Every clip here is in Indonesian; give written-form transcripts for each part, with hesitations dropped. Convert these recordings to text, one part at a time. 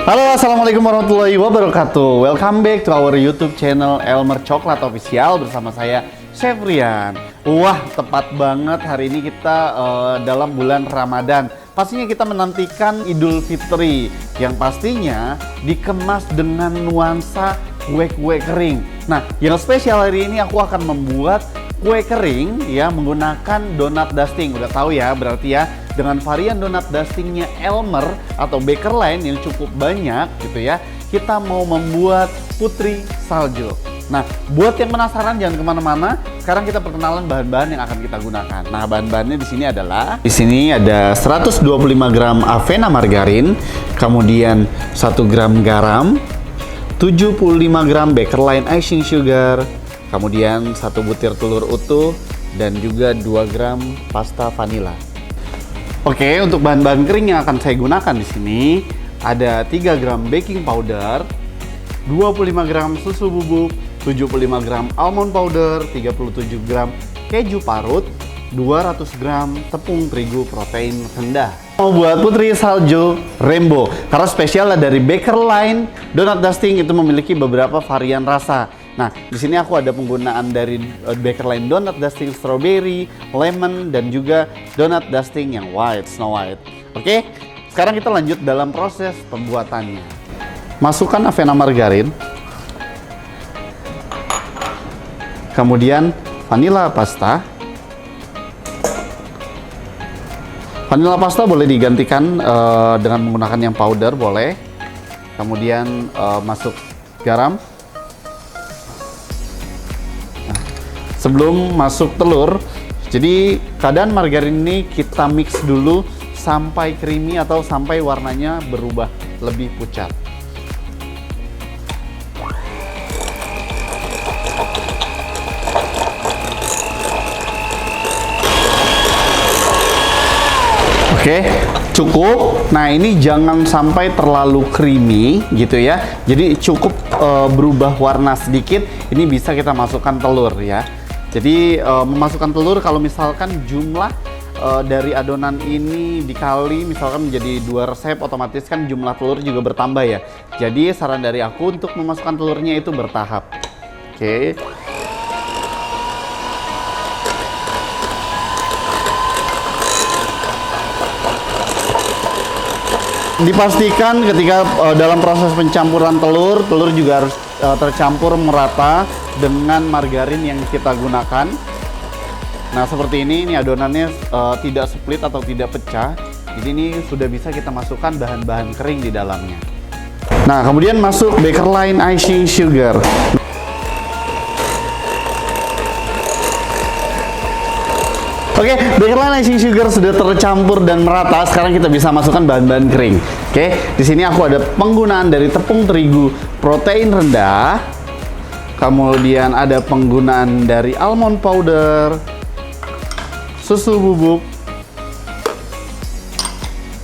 Halo, assalamualaikum warahmatullahi wabarakatuh. Welcome back to our YouTube channel Elmer Coklat Official bersama saya Chef Rian. Wah, tepat banget hari ini kita dalam bulan Ramadan. Pastinya kita menantikan Idul Fitri yang pastinya dikemas dengan nuansa kue-kue kering. Nah, yang spesial hari ini aku akan membuat kue kering ya menggunakan donat dusting. Udah tahu ya, berarti ya dengan varian donat dustingnya Elmer atau Baker Line yang cukup banyak gitu ya, kita mau membuat putri salju. Nah, buat yang penasaran jangan kemana-mana. Sekarang kita perkenalan bahan-bahan yang akan kita gunakan. Nah, bahan-bahannya di sini adalah, di sini ada 125 gram avena margarin, kemudian 1 gram garam, 75 gram Baker Line icing sugar, kemudian 1 butir telur utuh, dan juga 2 gram pasta vanila. Oke, untuk bahan-bahan kering yang akan saya gunakan di sini ada 3 gram baking powder, 25 gram susu bubuk, 75 gram almond powder, 37 gram keju parut, 200 gram tepung terigu protein rendah. Mau buat putri salju rainbow karena spesial dari Baker Line donat dusting itu memiliki beberapa varian rasa. Nah, di sini aku ada penggunaan dari Baker Line donat dusting strawberry, lemon, dan juga donat dusting yang white, snow white. Oke, sekarang kita lanjut dalam proses pembuatannya. Masukkan avena margarin, kemudian vanilla pasta. Vanilla pasta boleh digantikan dengan menggunakan yang powder, boleh. Kemudian masuk garam. Sebelum masuk telur, jadi keadaan margarin ini kita mix dulu sampai creamy atau sampai warnanya berubah lebih pucat. Oke, cukup. Nah, ini jangan sampai terlalu creamy gitu ya. Jadi cukup berubah warna sedikit. Ini bisa kita masukkan telur ya. Jadi memasukkan telur kalau misalkan jumlah dari adonan ini dikali misalkan menjadi 2 resep, otomatis kan jumlah telur juga bertambah ya. Jadi saran dari aku untuk memasukkan telurnya itu bertahap. Oke. Dipastikan ketika dalam proses pencampuran telur juga harus tercampur merata dengan margarin yang kita gunakan. Nah, seperti ini adonannya tidak split atau tidak pecah. Jadi ini sudah bisa kita masukkan bahan-bahan kering di dalamnya. Nah, kemudian masuk Baker Line icing sugar. Oke, Baker Line icing sugar sudah tercampur dan merata. Sekarang kita bisa masukkan bahan-bahan kering. Oke, di sini aku ada penggunaan dari tepung terigu protein rendah. Kemudian ada penggunaan dari almond powder, susu bubuk,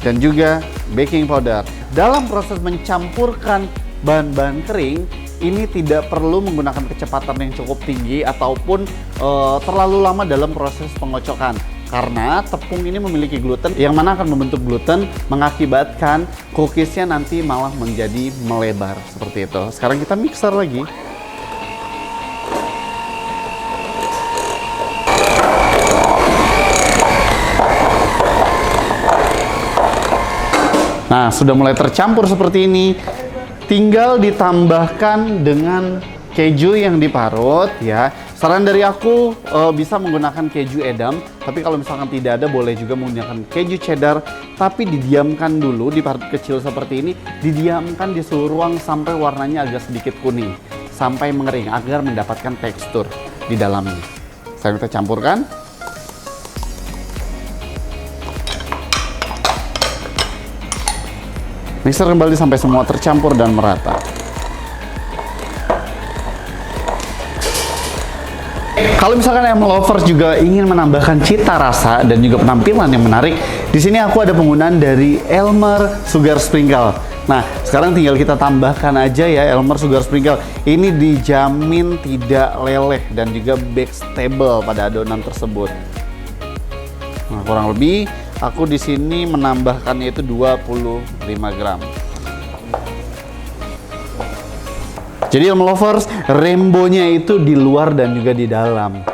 dan juga baking powder. Dalam proses mencampurkan bahan-bahan kering, ini tidak perlu menggunakan kecepatan yang cukup tinggi ataupun terlalu lama dalam proses pengocokan, karena tepung ini memiliki gluten yang mana akan membentuk gluten mengakibatkan cookiesnya nanti malah menjadi melebar seperti itu. Sekarang kita mixer lagi. Nah, sudah mulai tercampur seperti ini. Tinggal ditambahkan dengan keju yang diparut ya. Saran dari aku bisa menggunakan keju edam, tapi kalau misalkan tidak ada boleh juga menggunakan keju cheddar, tapi didiamkan dulu, diparut kecil seperti ini, didiamkan di suhu ruang sampai warnanya agak sedikit kuning, sampai mengering agar mendapatkan tekstur di dalamnya. Sekarang kita campurkan. Mixer kembali sampai semua tercampur dan merata. Kalau misalkan yang lovers juga ingin menambahkan cita rasa dan juga penampilan yang menarik, di sini aku ada penggunaan dari Elmer Sugar Sprinkle. Nah, sekarang tinggal kita tambahkan aja ya Elmer Sugar Sprinkle. Ini dijamin tidak leleh dan juga backstable pada adonan tersebut. Nah, kurang lebih aku di sini menambahkannya itu 25 gram. Jadi Elm Lovers, rainbow-nya itu di luar dan juga di dalam.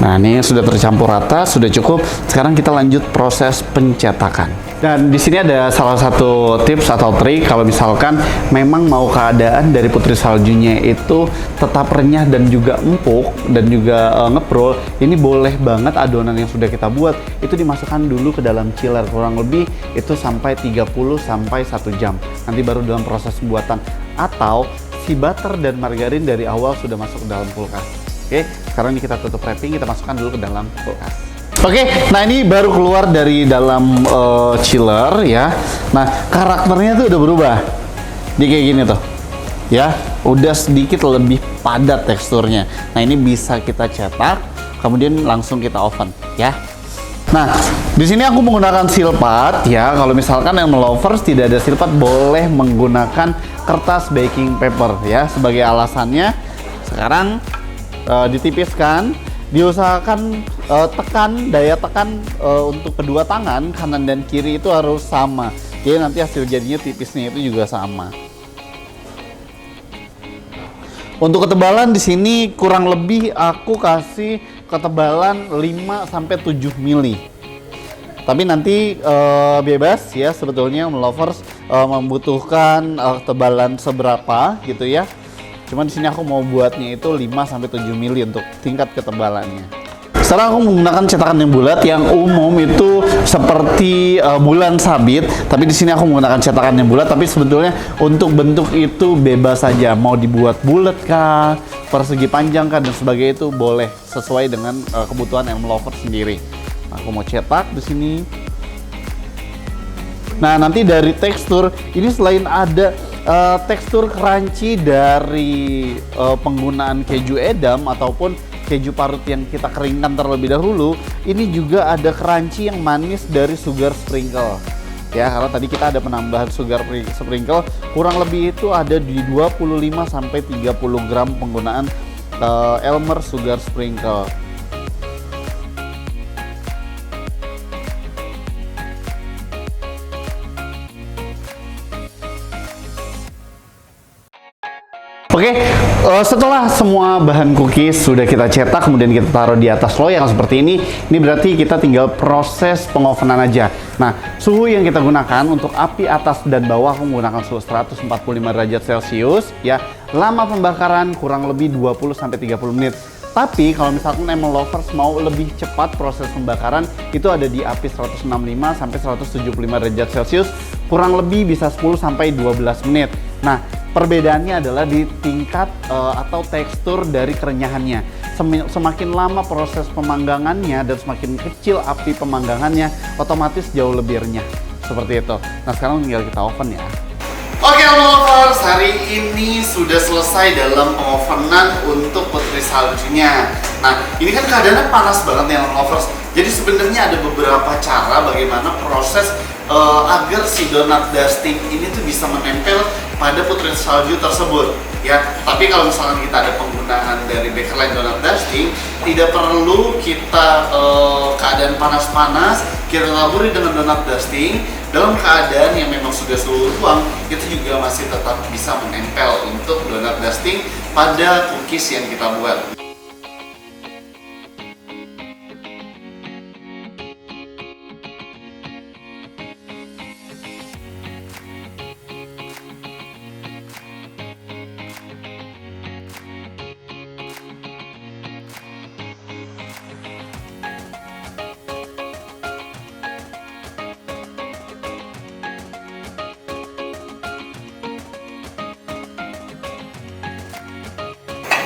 Nah, ini sudah tercampur rata, sudah cukup. Sekarang kita lanjut proses pencetakan. Dan di sini ada salah satu tips atau trik kalau misalkan memang mau keadaan dari putri saljunya itu tetap renyah dan juga empuk dan juga ngeprol, ini boleh banget adonan yang sudah kita buat itu dimasukkan dulu ke dalam chiller kurang lebih itu sampai 30 sampai 1 jam. Nanti baru dalam proses pembuatan, atau si butter dan margarin dari awal sudah masuk ke dalam kulkas. Oke, sekarang ini kita tutup wrapping, kita masukkan dulu ke dalam kulkas. Oke, nah ini baru keluar dari dalam chiller ya. Nah, karakternya tuh udah berubah. Dia kayak gini tuh. Ya, udah sedikit lebih padat teksturnya. Nah, ini bisa kita cetak, kemudian langsung kita oven ya. Nah, di sini aku menggunakan silpat ya. Kalau misalkan yang lovers tidak ada silpat, boleh menggunakan kertas baking paper ya. Sebagai alasannya, sekarang ditipiskan, diusahakan daya tekan untuk kedua tangan kanan dan kiri itu harus sama. Jadi nanti hasil jadinya tipisnya itu juga sama. Untuk ketebalan di sini kurang lebih aku kasih ketebalan 5 sampai 7 mili. Tapi nanti bebas ya, sebetulnya lovers membutuhkan ketebalan seberapa gitu ya. Cuman di sini aku mau buatnya itu 5 sampai 7 mili untuk tingkat ketebalannya. Sekarang aku menggunakan cetakan yang bulat, yang umum itu seperti bulan sabit, tapi di sini aku menggunakan cetakan yang bulat, tapi sebetulnya untuk bentuk itu bebas saja, mau dibuat bulat kah, persegi panjang kah dan sebagainya, itu boleh sesuai dengan kebutuhan Elm Lovers sendiri. Nah, aku mau cetak di sini. Nah, nanti dari tekstur ini selain ada tekstur crunchy dari penggunaan keju edam ataupun keju parut yang kita keringkan terlebih dahulu, ini juga ada crunchy yang manis dari sugar sprinkle. Ya, karena tadi kita ada penambahan sugar sprinkle, kurang lebih itu ada di 25 sampai 30 gram penggunaan Elmer sugar sprinkle. Oke, setelah semua bahan cookies sudah kita cetak, kemudian kita taruh di atas loyang seperti ini berarti kita tinggal proses pengovenan aja. Nah, suhu yang kita gunakan untuk api atas dan bawah aku menggunakan suhu 145 derajat Celcius ya. Lama pembakaran kurang lebih 20-30 menit. Tapi kalau misalkan Elm Lovers mau lebih cepat proses pembakaran, itu ada di api 165 sampai 175 derajat Celcius, kurang lebih bisa 10 sampai 12 menit. Nah, perbedaannya adalah di tingkat atau tekstur dari kerenyahannya. Semakin lama proses pemanggangannya dan semakin kecil api pemanggangannya, otomatis jauh lebih renyah. Seperti itu. Nah, sekarang tinggal kita oven ya. Oke Elm Lovers, hari ini sudah selesai dalam pengovenan untuk putri saljunya. Nah, ini kan keadaannya panas banget nih Elm Lovers. Jadi sebenarnya ada beberapa cara bagaimana proses agar si donat dusting ini tuh bisa menempel pada putri salju tersebut ya. Tapi kalau misalkan kita ada penggunaan dari Bakerline donat dusting, tidak perlu kita keadaan panas-panas, kita taburi dengan donat dusting dalam keadaan yang memang sudah suhu ruang, itu juga masih tetap bisa menempel untuk donat dusting pada cookies yang kita buat.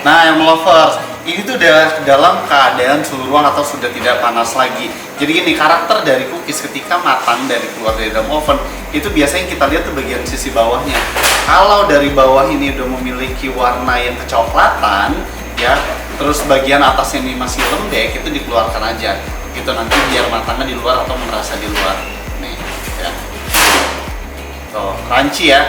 Nah, Elm Lovers, ini tuh udah dalam keadaan suhu ruang atau sudah tidak panas lagi. Jadi gini, karakter dari cookies ketika matang dari keluar dari dalam oven, itu biasanya kita lihat tuh bagian sisi bawahnya. Kalau dari bawah ini udah memiliki warna yang kecoklatan, ya, terus bagian atas ini masih lembek, itu dikeluarkan aja. Gitu nanti biar matangnya di luar atau merasa di luar. Nih, ya. Tuh, crunchy ya.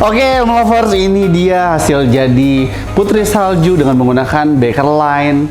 Oke, lovers, ini dia hasil jadi putri salju dengan menggunakan Baker Line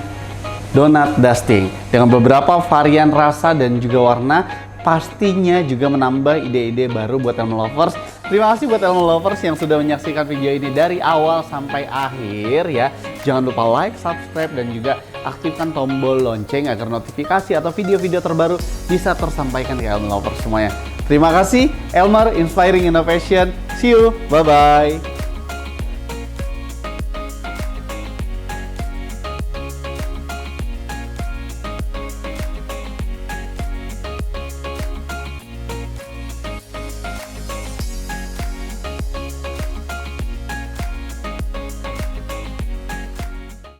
donat dusting dengan beberapa varian rasa dan juga warna. Pastinya juga menambah ide-ide baru buat Elmo lovers. Terima kasih buat Elmo lovers yang sudah menyaksikan video ini dari awal sampai akhir ya. Jangan lupa like, subscribe, dan juga aktifkan tombol lonceng agar notifikasi atau video-video terbaru bisa tersampaikan ke Elmo lovers semuanya. Terima kasih, Elmer Inspiring Innovation. See you, bye-bye.